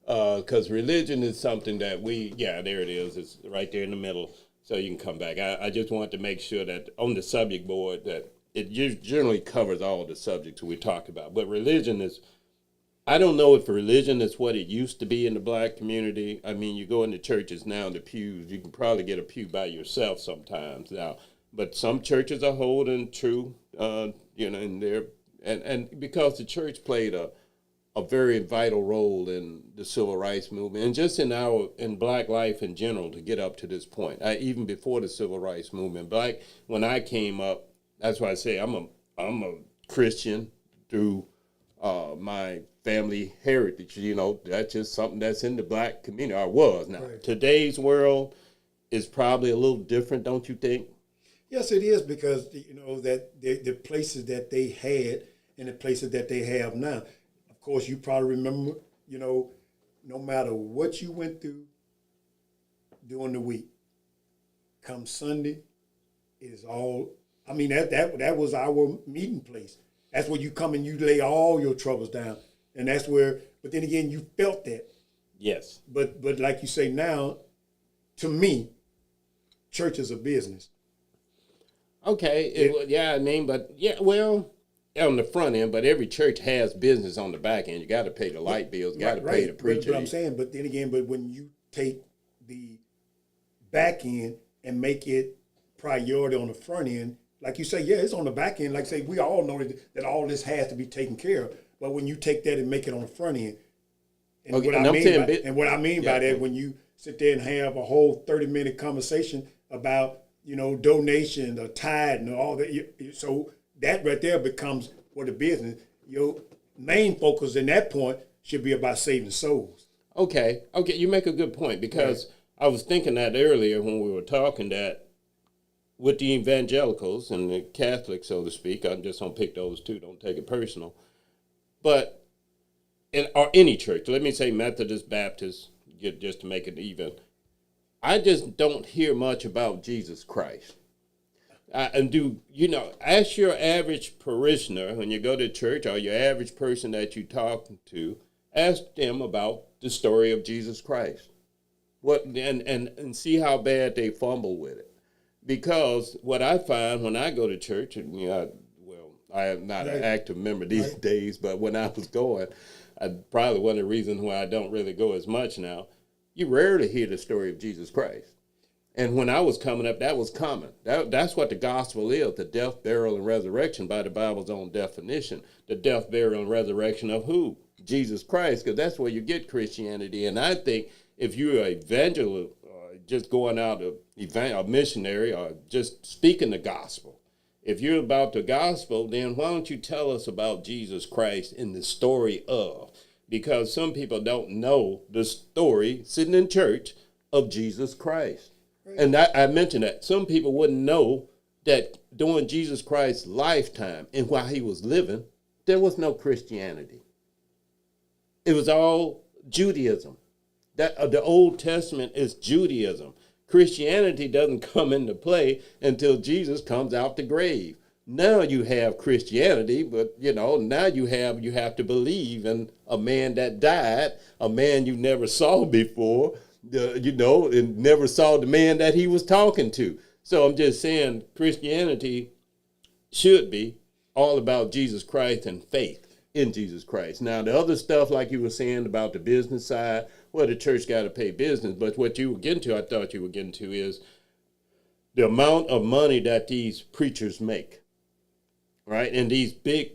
because religion is something that there it is. It's right there in the middle. So you can come back. I just want to make sure that on the subject board that it generally covers all the subjects we talk about. But religion is, I don't know if religion is what it used to be in the black community. I mean, you go into churches now in the pews, you can probably get a pew by yourself sometimes now. But some churches are holding true, in there. And because the church played a very vital role in the civil rights movement and just in black life in general to get up to this point. Even before the civil rights movement, when I came up, that's why I say I'm a Christian through my family heritage. That's just something that's in the black community, or was. Now, Today's world is probably a little different, don't you think? Yes, it is, because that the places that they had and the places that they have now. Of course, you probably remember, no matter what you went through during the week, come Sunday, it is all, that was our meeting place. That's where you come and you lay all your troubles down. And that's where, but then again, you felt that. Yes. But like you say now, to me, church is a business. Okay. On the front end, but every church has business on the back end. You got to pay the light bills, got to pay the preacher. But I'm saying, but when you take the back end and make it priority on the front end, like you say, it's on the back end. Like say, we all know that all this has to be taken care of. But when you take that and make it on the front end, what I mean by that, when you sit there and have a whole 30-minute conversation about donation, or tithe, and all that, so that right there becomes what the business. Your main focus in that point should be about saving souls. Okay, you make a good point, because I was thinking that earlier when we were talking that with the evangelicals and the Catholics, so to speak, I'm just going to pick those two, don't take it personal, but or any church, let me say Methodist, Baptist, just to make it even, I just don't hear much about Jesus Christ. Ask your average parishioner when you go to church, or your average person that you talk to, ask them about the story of Jesus Christ. And see how bad they fumble with it. Because what I find when I go to church, and I am not an Right. active member these Right. days, but when I was going, probably one of the reasons why I don't really go as much now, you rarely hear the story of Jesus Christ. And when I was coming up, that was common. That's what the gospel is, the death, burial, and resurrection by the Bible's own definition. The death, burial, and resurrection of who? Jesus Christ, because that's where you get Christianity. And I think if you're an evangelist, just going out a missionary, or just speaking the gospel, if you're about the gospel, then why don't you tell us about Jesus Christ in the story of? Because some people don't know the story, sitting in church, of Jesus Christ. And I mentioned that some people wouldn't know that during Jesus Christ's lifetime and while he was living, there was no Christianity. It was all Judaism. That the Old Testament is Judaism. Christianity doesn't come into play until Jesus comes out the grave. Now you have Christianity, but now you have to believe in a man that died, a man you never saw before. And never saw the man that he was talking to. So I'm just saying Christianity should be all about Jesus Christ and faith in Jesus Christ. Now, the other stuff, like you were saying about the business side, well, the church got to pay business. But what you were getting to, I thought you were getting to, is the amount of money that these preachers make, right? And these big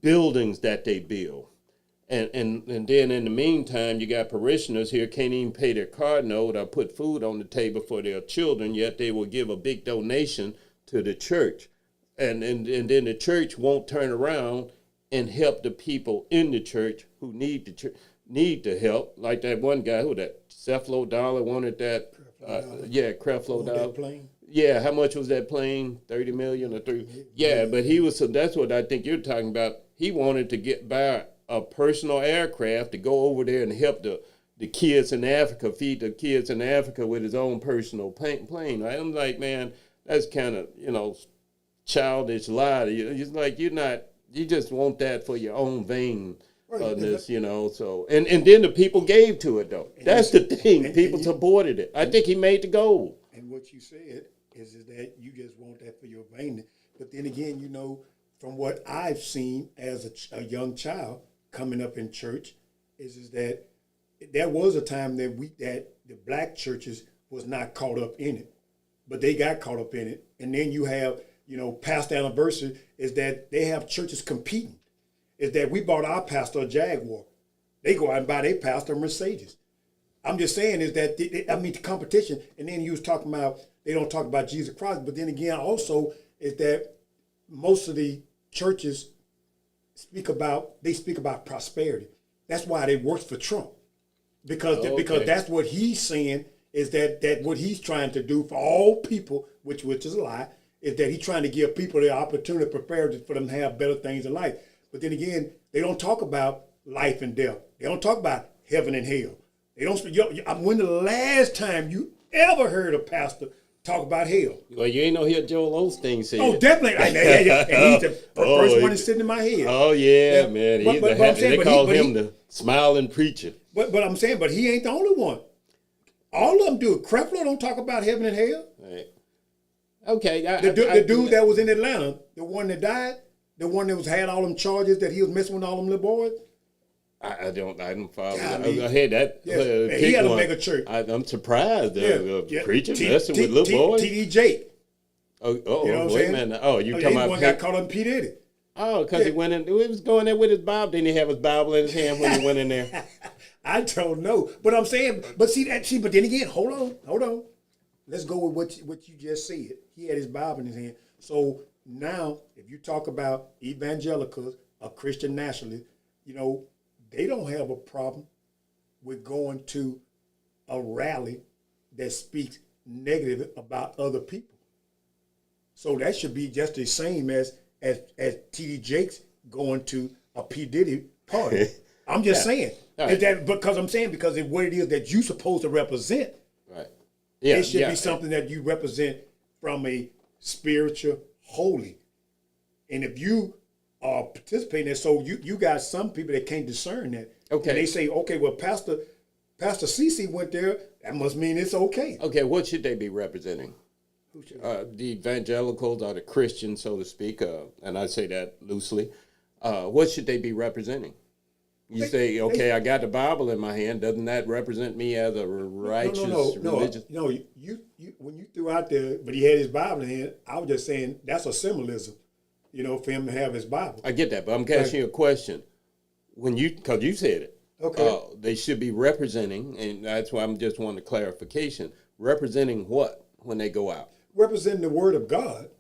buildings that they build. And then in the meantime, you got parishioners here can't even pay their car note or put food on the table for their children, yet they will give a big donation to the church. And then the church won't turn around and help the people in the church who need the help. Like that one guy, Creflo Dollar wanted that. Creflo Dollar. Yeah, how much was that plane? 30 million or 3? Yeah, but that's what I think you're talking about. He wanted to buy a personal aircraft to go over there and help the kids in Africa, feed the kids in Africa with his own personal plane. Right? I'm like, man, that's kind of, childish lie. It's like you just want that for your own vainness, so. And then the people gave to it, though. That's the thing. People supported it. I think he made the goal. And what you said is that you just want that for your vainness. But then again, from what I've seen as a young child, coming up in church, is that there was a time that the black churches was not caught up in it, but they got caught up in it. And then you have, past anniversary is that they have churches competing. Is that we bought our pastor a Jaguar. They go out and buy their pastor a Mercedes. I'm just saying is that, the competition. And then you was talking about, they don't talk about Jesus Christ, but then again also is that most of the churches speak about prosperity. That's why they work for Trump, because that's what he's saying is that what he's trying to do for all people, which is a lie, is that he's trying to give people the opportunity, prepare for them to have better things in life. But then again, they don't talk about life and death. They don't talk about heaven and hell. They don't. When the last time you ever heard a pastor talk about hell? Well, you ain't hear Joel Osteen say Oh, it. definitely. Yeah. And he's the first one that's sitting in my head. Oh, yeah, man. They call him the smiling preacher. But I'm saying, but he ain't the only one. All of them do. Creflo don't talk about heaven and hell. Right. Okay. The dude that was in Atlanta, the one that died, the one that had all them charges that he was messing with all them little boys. I don't follow. God, I had that. Yes. He had a mega church. I'm surprised. Preacher messing with little boys. T.D. Jake. Oh, you know what I'm wait saying? a minute. Oh, you talking about? One got caught up in P. Diddy. Oh, because he went in. He was going there with his Bible. Didn't he have his Bible in his hand when he went in there? I don't know, but I'm saying, but then again, hold on. Let's go with what you just said. He had his Bible in his hand. So now, if you talk about evangelicals or Christian nationalists, they don't have a problem with going to a rally that speaks negative about other people. So that should be just the same as T.D. Jakes going to a P. Diddy party. I'm just saying. Right. Because it's what it is that you're supposed to represent. Right. Yeah. It should be something that you represent from a spiritual, holy. And if you are participating in that, so you got some people that can't discern that. Okay. And they say, okay, well, Pastor CC went there, that must mean it's okay. Okay, what should they be representing? Who should the evangelicals or the Christians, so to speak, and I say that loosely, what should they be representing? You say, okay, I got the Bible in my hand. Doesn't that represent me as a righteous, religious? No. You when you threw out there, but he had his Bible in hand. I was just saying that's a symbolism, for him to have his Bible. I get that, but I'm asking you a question. Because you said it. Okay. They should be representing, and that's why I'm just wanting a clarification. Representing what when they go out? Representing the Word of God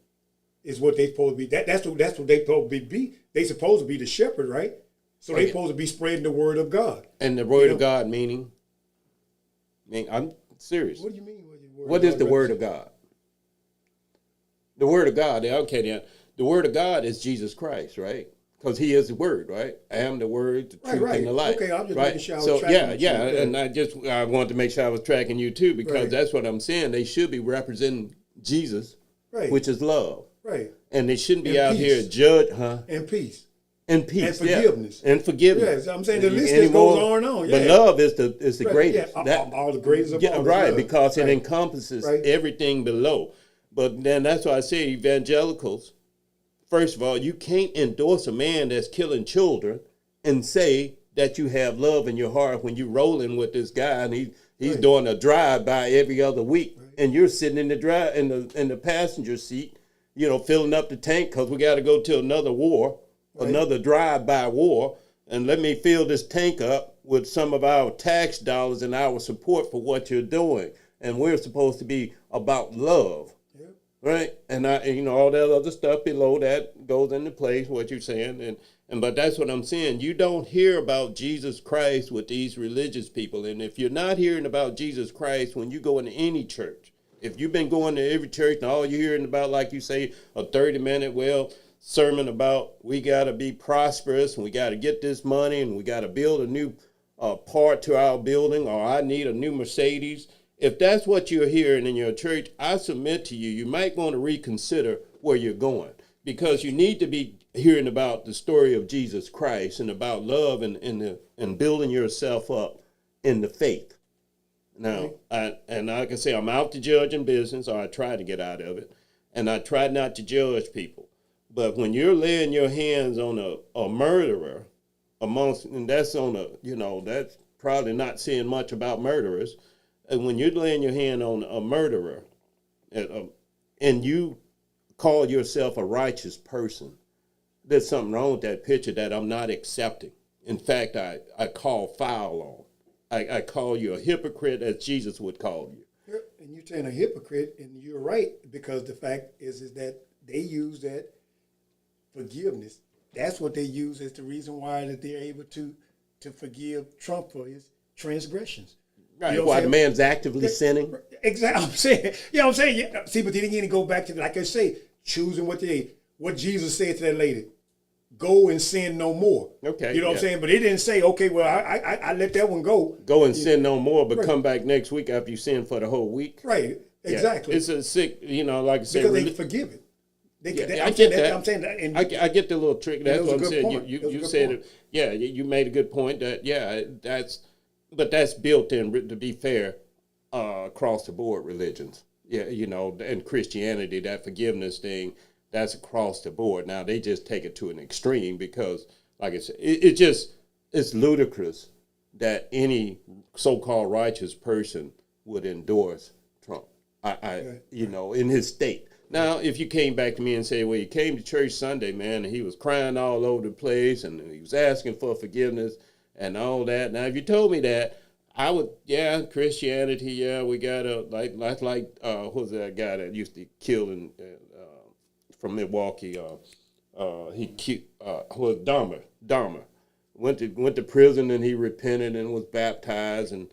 is what they supposed to be. That's what they supposed to be. They supposed to be the shepherd, right? So they supposed to be spreading the Word of God. And the Word of God meaning? I'm serious. What do you mean? What is the Word of God? The Word of God, okay, then. The Word of God is Jesus Christ, right? Because He is the Word, right? I am the Word, the truth, and the light. Okay, I'm just right? making sure I was tracking you. And I wanted to make sure I was tracking you too, because that's what I'm saying. They should be representing Jesus, which is love. Right. And they shouldn't be out here judge, And peace. And peace, and forgiveness, and forgiveness. Yes, I'm saying the list just goes on and on. But love is the greatest. Yeah, all the greatest of all. Right, because it encompasses everything below. But then that's why I say evangelicals. First of all, you can't endorse a man that's killing children and say that you have love in your heart when you're rolling with this guy and he's doing a drive-by every other week, and you're sitting in the passenger seat, filling up the tank because we got to go to another war. Another drive-by war, and let me fill this tank up with some of our tax dollars and our support for what you're doing. And we're supposed to be about love, right? And all that other stuff below that goes into place, what you're saying. But that's what I'm saying. You don't hear about Jesus Christ with these religious people. And if you're not hearing about Jesus Christ when you go into any church, if you've been going to every church and all you're hearing about, like you say, a 30-minute, sermon about we got to be prosperous and we got to get this money and we got to build a new part to our building, or I need a new Mercedes. If that's what you're hearing in your church, I submit to you, you might want to reconsider where you're going, because you need to be hearing about the story of Jesus Christ and about love and building yourself up in the faith. Now, like I say, I'm out to judge in business, or I try to get out of it, and I try not to judge people. But when you're laying your hands on a murderer and that's that's probably not saying much about murderers. And when you're laying your hand on a murderer and you call yourself a righteous person, there's something wrong with that picture that I'm not accepting. In fact, I call foul on. I call you a hypocrite, as Jesus would call you. And you're saying a hypocrite, and you're right, because the fact is that they use that forgiveness. That's what they use as the reason why that they're able to forgive Trump for his transgressions. Right. Why the man's actively sinning. Exactly. I'm saying. I'm saying. Yeah. See, but then again, go back to, like I say, choosing what Jesus said to that lady. Go and sin no more. Okay. You know what I'm saying? But it didn't say, okay, well, I let that one go. Go and sin no more, but come back next week after you sin for the whole week. Right. Exactly. It's a sick, like I said. Because they forgive it. I get that. I'm saying that. And I get the little trick. That's what I'm saying. You said point. it. Yeah, you made a good point. That's built in, to be fair, across the board religions. Yeah, and Christianity, that forgiveness thing, that's across the board. Now they just take it to an extreme because, like I said, it's ludicrous that any so-called righteous person would endorse Trump. In his state. Now, if you came back to me and say, well, he came to church Sunday, man, and he was crying all over the place, and he was asking for forgiveness and all that. Now, if you told me that, I would, Christianity, we got what's that guy that used to kill from Milwaukee? He killed, was Dahmer. Went to prison, and he repented and was baptized, and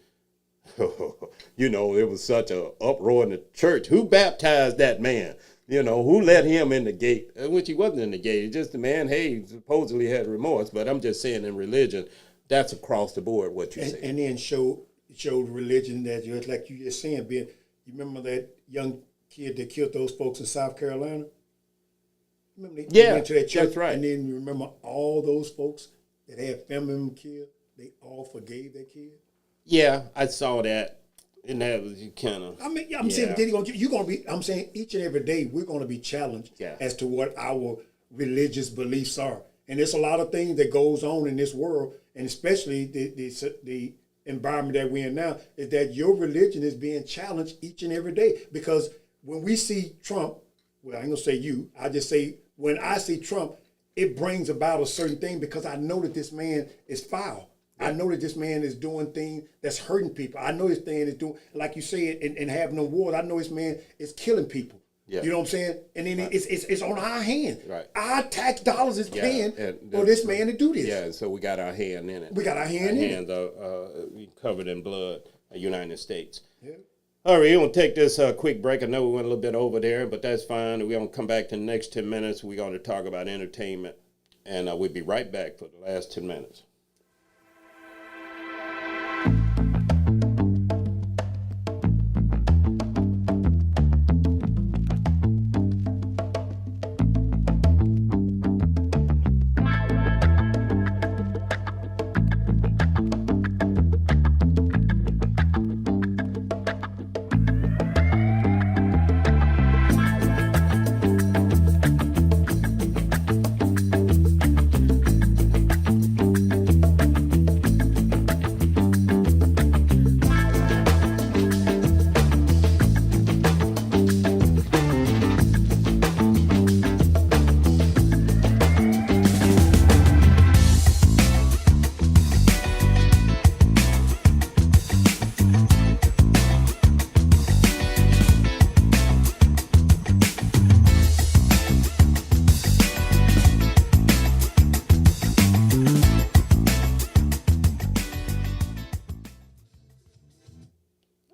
it was such a uproar in the church. Who baptized that man? Who let him in the gate? Which he wasn't in the gate. It's just the man, he supposedly had remorse. But I'm just saying, in religion, that's across the board what you say. And then showed religion that, just like you just saying, Ben, you remember that young kid that killed those folks in South Carolina? Remember they went to that church? That's right. And then you remember all those folks that had family members killed, they all forgave that kid? Yeah, I saw that. And that was you kind of. I mean, I'm saying, you're gonna be. I'm saying each and every day we're gonna be challenged as to what our religious beliefs are, and there's a lot of things that goes on in this world, and especially the environment that we're in now, is that your religion is being challenged each and every day. Because when we see Trump, well, I ain't gonna say you, I just say when I see Trump, it brings about a certain thing because I know that this man is foul. I know that this man is doing things that's hurting people. I know this man is doing, like you say, and have no wars. I know this man is killing people. Yeah. You know what I'm saying? And then it's on our hand. Right. Our tax dollars is paying for this man to do this. Yeah, so we got our hand in it. We got our hand in it. Hands are covered in blood, United States. Yeah. All right, we're going to take this quick break. I know we went a little bit over there, but that's fine. We're going to come back to the next 10 minutes. We're going to talk about entertainment, and we'll be right back for the last 10 minutes.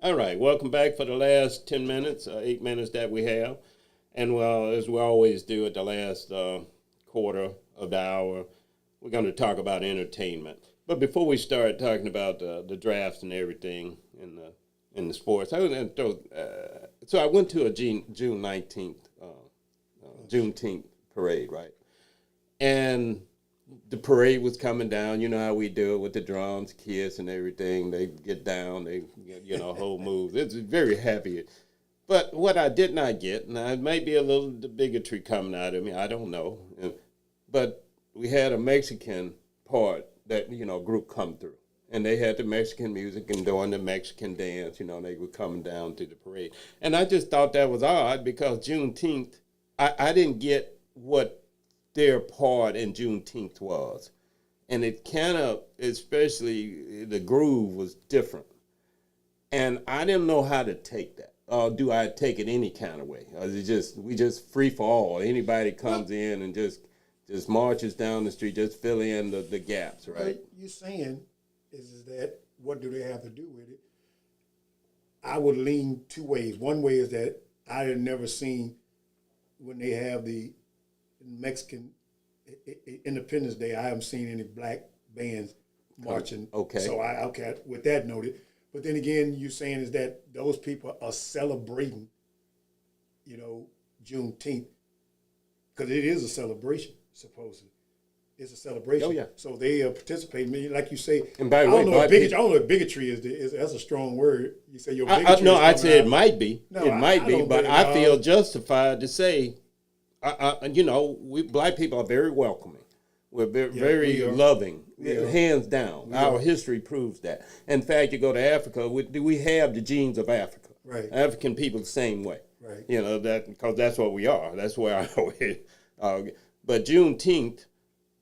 All right, welcome back for the last 10 minutes, 8 minutes that we have. And well, as we always do at the last quarter of the hour, we're going to talk about entertainment. But before we start talking about the drafts and everything in the sports, so I went to a June 19th, Juneteenth parade, right? And the parade was coming down. You know how we do it with the drums, kids, and everything. They get down, they get, whole moves. It's very happy. But what I did not get, now it may be a little the bigotry coming out of me, I don't know. But we had a Mexican part that, group come through. And they had the Mexican music and doing the Mexican dance, they were coming down to the parade. And I just thought that was odd because Juneteenth, I didn't get what their part in Juneteenth was. And it kind of, especially the groove was different. And I didn't know how to take that. Do I take it any kind of way? Or is it we just free for all? Anybody comes in and just marches down the street, just fill in the gaps, right? What you're saying is that what do they have to do with it? I would lean two ways. One way is that I had never seen when they have the Mexican Independence Day, I haven't seen any black bands marching. Okay. So with that noted. But then again, you're saying is that those people are celebrating, Juneteenth, because it is a celebration, supposedly. It's a celebration. Oh, yeah. So they are participating. Like you say, and by the way, I don't know if bigotry is that's a strong word. You say your bigotry no, I'd say it might be. No, it might be, but I feel justified to say, we black people are very welcoming. We're very loving, hands down. Our history proves that. In fact, you go to Africa, we have the genes of Africa. Right. African people the same way. Right. That because that's what we are. That's where I always. But Juneteenth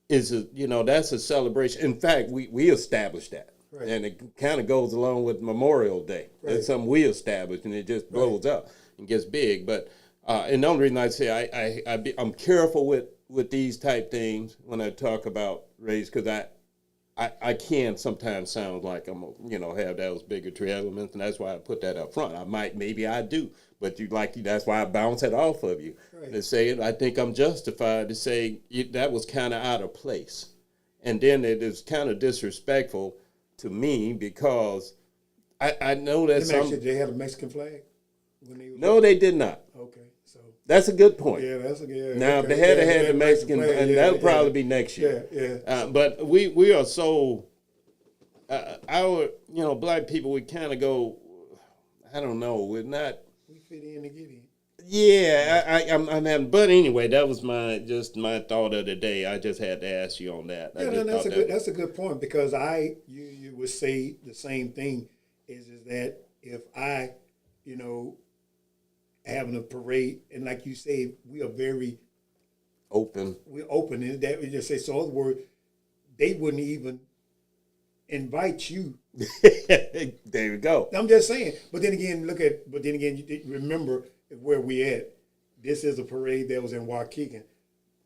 is that's a celebration. In fact, we established that. Right. And it kind of goes along with Memorial Day. Right. It's something we established, and it just blows up and gets big. But and the only reason I say I'm careful with these type things when I talk about race, because I can sometimes sound like I'm have those bigotry elements, and that's why I put that up front. Maybe I do, but that's why I bounce it off of you to say it. I think I'm justified to say that was kind of out of place, and then it is kind of disrespectful to me because I know that did they have a Mexican flag? No, they did not. Okay. So that's a good point. Yeah, that's a good. Now, if they had the Mexican, and that'll probably be next year. Yeah. But we are so, our black people, we kind of go, I don't know. We're not. We fit in to get in. Yeah, I'm having. But anyway, that was my thought of the day. I just had to ask you on that. Yeah, no, that's a good point because you would say the same thing is that if I, having a parade and like you say, we are very open. We're open in that we just say so. Other word, they wouldn't even invite you. There you go. I'm just saying. But then again, you remember where we at. This is a parade that was in Waukegan.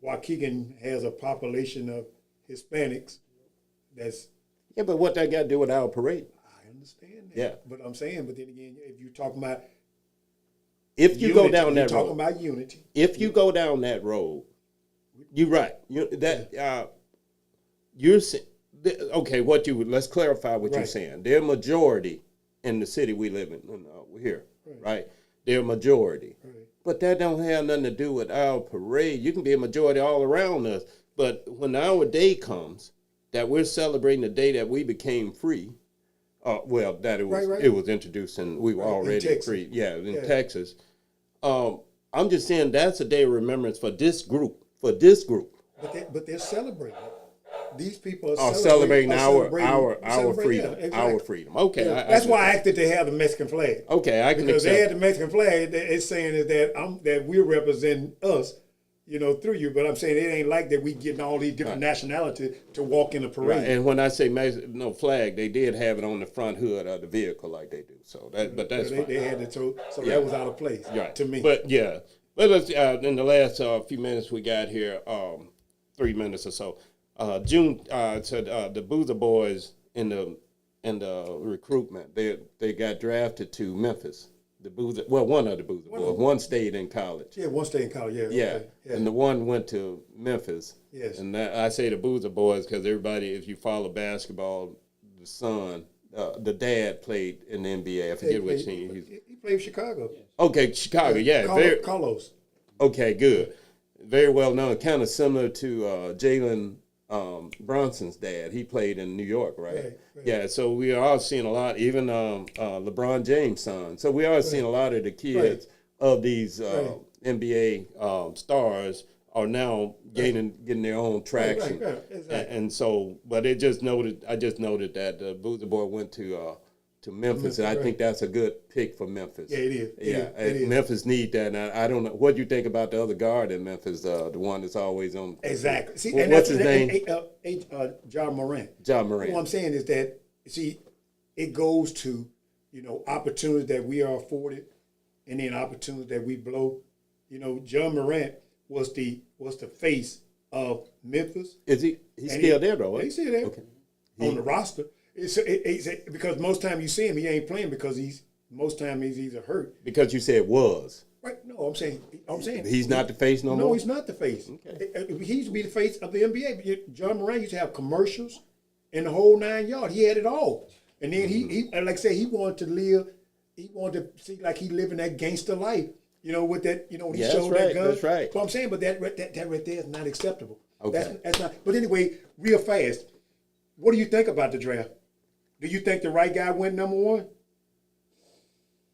Waukegan has a population of Hispanics. Yeah, but what that got to do with our parade? I understand that. Yeah. But I'm saying, but then again, if you're talking about if you go down that road, talking about unity. If you go down that road, you're right. You're saying, okay. Let's clarify what you're saying. They're majority in the city we live in. We're here, right? They're majority, but that don't have nothing to do with our parade. You can be a majority all around us, but when our day comes, that we're celebrating the day that we became free. It was introduced and we were already free. Yeah, in Texas. I'm just saying that's a day of remembrance for this group. But they're celebrating. These people are celebrating our freedom. Exactly. Our freedom. Okay. Yeah. That's why I asked that they have the Mexican flag. Okay, I can because accept. They had the Mexican flag. It's saying that we're representing us, through you. But I'm saying it ain't like that we getting all these different nationalities to walk in the parade. Right. And when I say flag, they did have it on the front hood of the vehicle like they do. So that's fine. They had it so that was out of place to me. But yeah. But let's in the last few minutes we got here, 3 minutes or so. June said the Boozer boys in the recruitment they got drafted to Memphis. One of the Boozer boys. One stayed in college. Yeah, one stayed in college. Yeah. Yeah, okay. and the one went to Memphis. Yes. And I say the Boozer boys because everybody, if you follow basketball, the son, the dad played in the NBA. I forget which team. He played for Chicago. Okay, Chicago. Yeah, Carlos. Okay, good. Very well known. Kind of similar to Jalen Brunson's dad. He played in New York, right? Yeah, so we are all seeing a lot, even LeBron James' son. So we are seeing a lot of the kids of these NBA stars are now getting their own traction. Exactly. And so, but I just noted that the Boozer boy went to Memphis, and I think that's a good pick for Memphis. Yeah, it is. It is. Memphis need that, and I don't know what do you think about the other guard in Memphis, the one that's always on. Exactly. See, what's his name? John Morant. John Morant. What I'm saying is that it goes to opportunities that we are afforded, and then opportunities that we blow. John Morant was the face of Memphis. Is he? He's still there though. He's still there. Okay. On the roster. Because most time you see him, he ain't playing because he's either hurt. Because you said was. Right. No, I'm saying he's not the face no more. No, he's not the face. Okay. He used to be the face of the NBA. John Morant used to have commercials and the whole 9 yards. He had it all. And then he like I said, he wanted to live. He wanted to see like he living that gangster life. With that, when he showed that gun. That's right. But I'm saying, but that right there is not acceptable. Okay. That's not. But anyway, real fast, what do you think about the draft? Do you think the right guy went number one?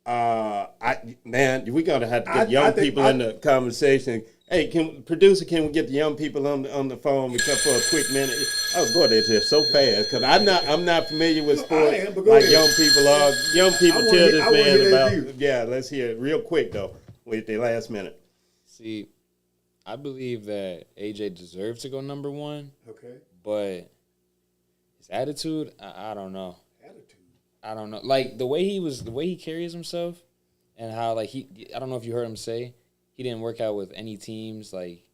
We're gonna have to get young people in the conversation. Hey, can we get the young people on the phone for a quick minute? Oh boy, they're just so fast because I'm not familiar with sports like young people are. Young people tell this man about. Yeah, let's hear it real quick though with the last minute. See, I believe that AJ deserves to go number one. Okay, but his attitude, I don't know. I don't know. Like the way he carries himself, and how I don't know if you heard him say he didn't work out with any teams. Like,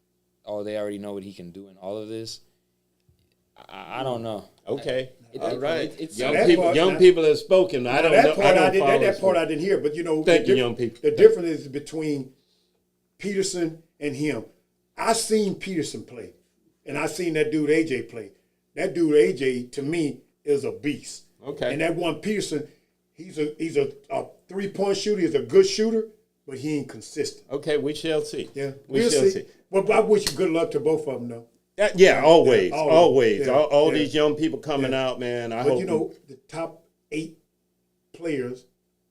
they already know what he can do in all of this. I don't know. Okay, all right. Young people have spoken. I don't know. That part I didn't hear, but thank you, young people. The difference is between Peterson and him. I seen Peterson play, and I seen that dude AJ play. That dude AJ to me is a beast. Okay. And that one Peterson, he's a 3-point shooter. He's a good shooter, but he ain't consistent. Okay, we shall see. Yeah, we shall see. Well, I wish you good luck to both of them, though. Always. Yeah, all these young people coming out, man. I hope. The top 8 players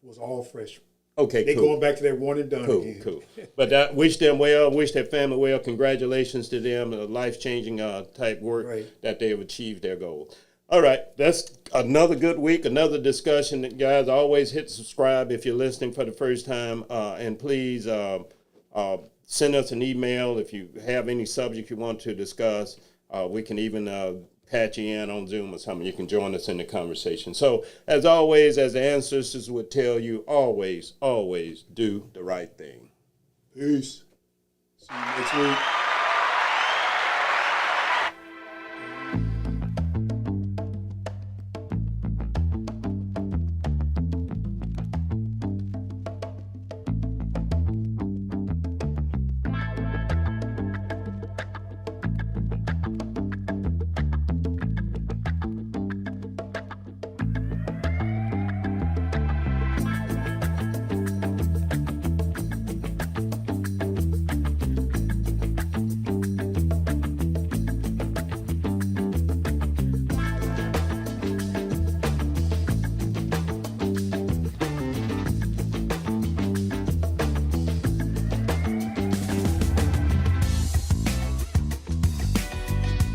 was all freshmen. Okay, They cool. going back to that one and done again. Cool. But wish them well, wish their family well. Congratulations to them, life-changing type work that they have achieved their goal. All right, that's another good week, another discussion. Guys, always hit subscribe if you're listening for the first time. And please send us an email if you have any subject you want to discuss. We can even patch you in on Zoom or something. You can join us in the conversation. So, as always, as the ancestors would tell you, always, always do the right thing. Peace. See you next week.